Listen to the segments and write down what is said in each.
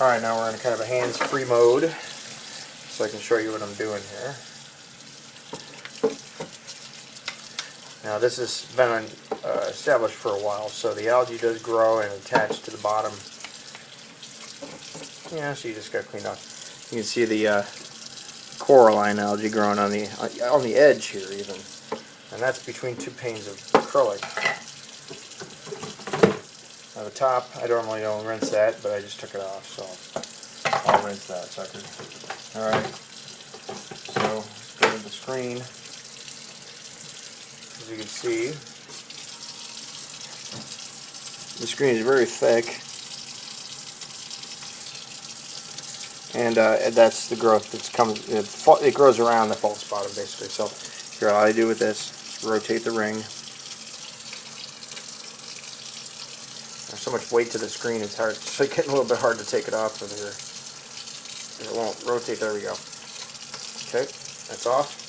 Alright, now we're in kind of a hands-free mode, so I can show you what I'm doing here. Now this has been established for a while, so the algae does grow and attach to the bottom. Yeah, so you just got to clean up. You can see the coralline algae growing on the edge here even, and that's between two panes of acrylic. Now the top, I normally don't rinse that, but I just took it off, so I'll rinse that sucker. Alright, so go to the screen. As you can see, the screen is very thick, and that's the growth that's coming. It grows around the false bottom basically. So here, all I do with this is rotate the ring. There's so much weight to the screen, it's hard. It's getting a little bit hard to take it off of here. It won't rotate. There we go. Okay, that's off.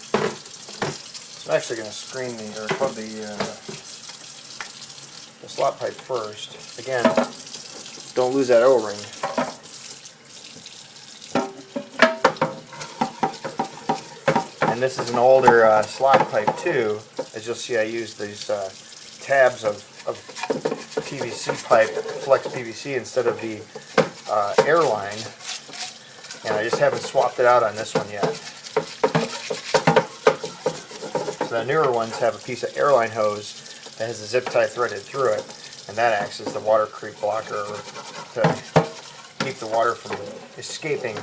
So I'm actually going to screen plug the slot pipe first. Again, don't lose that O-ring. And this is an older slot pipe too. As you'll see, I use these tabs of PVC pipe, flex PVC, instead of the airline, and I just haven't swapped it out on this one yet. So the newer ones have a piece of airline hose that has a zip tie threaded through it, and that acts as the water creep blocker to keep the water from escaping,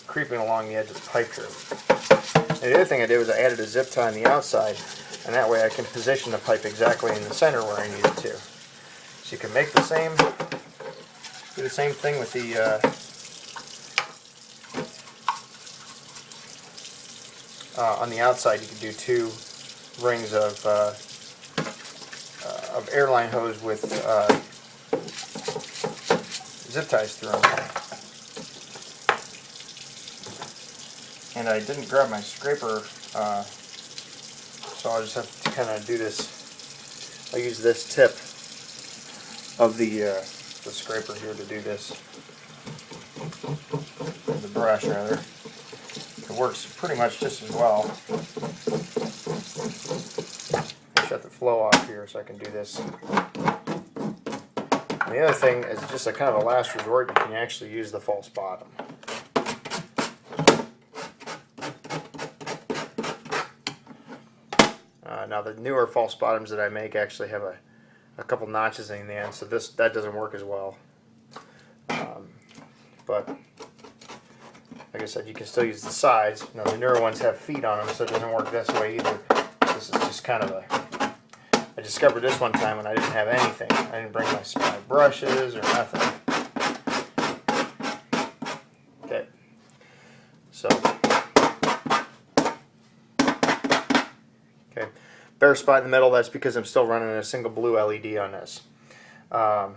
creeping along the edge of the pipe here. And the other thing I did was I added a zip tie on the outside, and that way I can position the pipe exactly in the center where I need it to. So you can make do the same thing with the on the outside. You can do two rings of airline hose with zip ties through them. And I didn't grab my scraper, so I'll just have to kind of do this. I'll use this tip of the scraper here to do this. The brush, rather. It works pretty much just as well. I'll shut the flow off here so I can do this. And the other thing is, just a kind of a last resort, you can actually use the false bottom. Now the newer false bottoms that I make actually have a couple notches in the end, so that doesn't work as well. But like I said, you can still use the sides. Now the newer ones have feet on them, so it doesn't work this way either. This is just kind of I discovered this one time when I didn't have anything. I didn't bring my brushes or nothing. Okay, so. Okay, bare spot in the middle, that's because I'm still running a single blue LED on this. So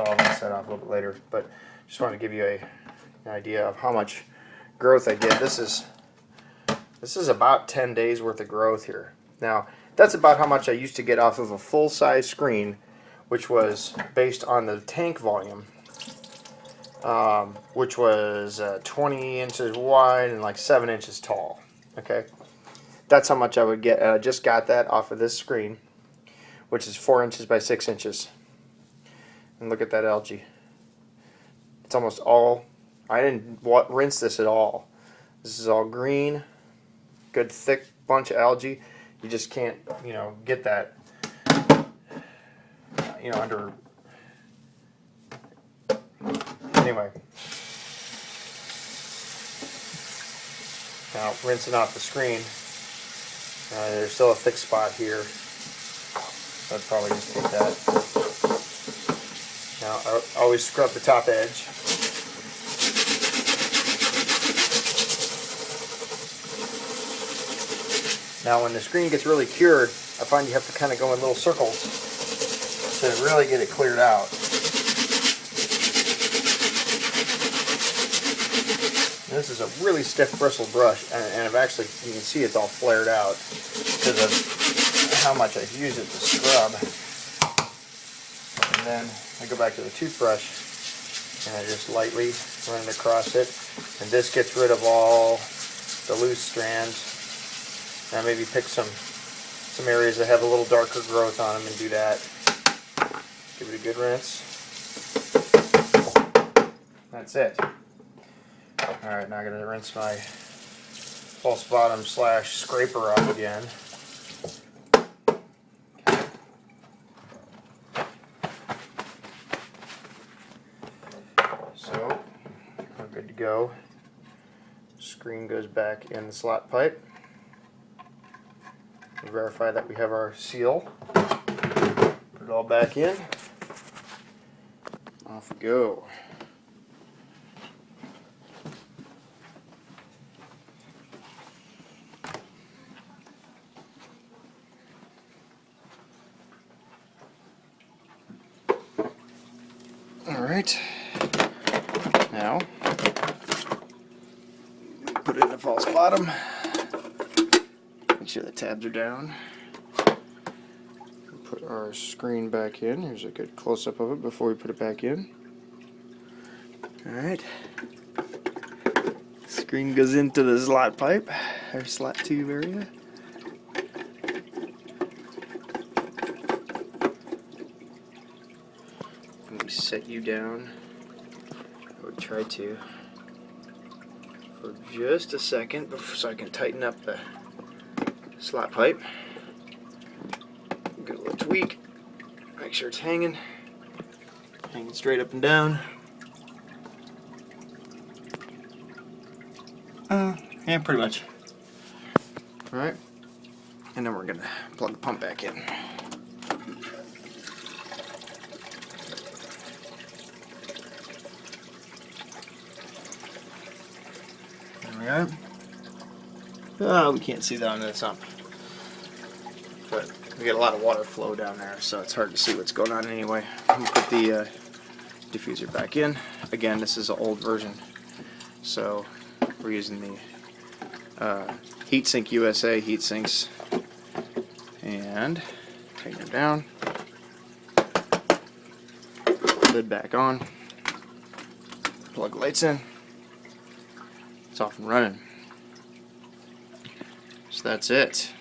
I'll rinse that off a little bit later, but just wanted to give you an idea of how much growth I did. This is about 10 days worth of growth here. Now, that's about how much I used to get off of a full-size screen, which was based on the tank volume, which was 20 inches wide and like 7 inches tall. Okay. That's how much I would get. I just got that off of this screen, which is 4 inches by 6 inches. And look at that algae. It's almost all, I didn't rinse this at all. This is all green, good thick bunch of algae. You just can't, get that, under. Anyway. Now rinsing off the screen. There's still a thick spot here. So I'd probably just take that. Now I always scrub the top edge. Now when the screen gets really cured, I find you have to kind of go in little circles to really get it cleared out. This is a really stiff bristle brush, and I've actually, you can see it's all flared out because of how much I've used it to scrub. And then I go back to the toothbrush and I just lightly run it across it. And this gets rid of all the loose strands. Now maybe pick some areas that have a little darker growth on them and do that. Give it a good rinse. That's it. Alright, now I'm going to rinse my false bottom / scraper off again. So, we're good to go. Screen goes back in the slot pipe. We'll verify that we have our seal. Put it all back in. Off we go. Alright, now put it in the false bottom, make sure the tabs are down, put our screen back in. Here's a good close-up of it before we put it back in. Alright, screen goes into the slot pipe, or slot tube area. Let me set you down. I would try to for just a second so I can tighten up the slot pipe. Give it a little tweak. Make sure it's hanging straight up and down. Yeah, pretty much. Alright, and then we're gonna plug the pump back in. There we go. Oh, we can't see that on the sump, but we get a lot of water flow down there, so it's hard to see what's going on anyway. I'm gonna put the diffuser back in. Again, this is an old version, so we're using the Heatsink USA heat sinks, and tighten them down. Lid back on. Plug lights in. It's off and running. So that's it.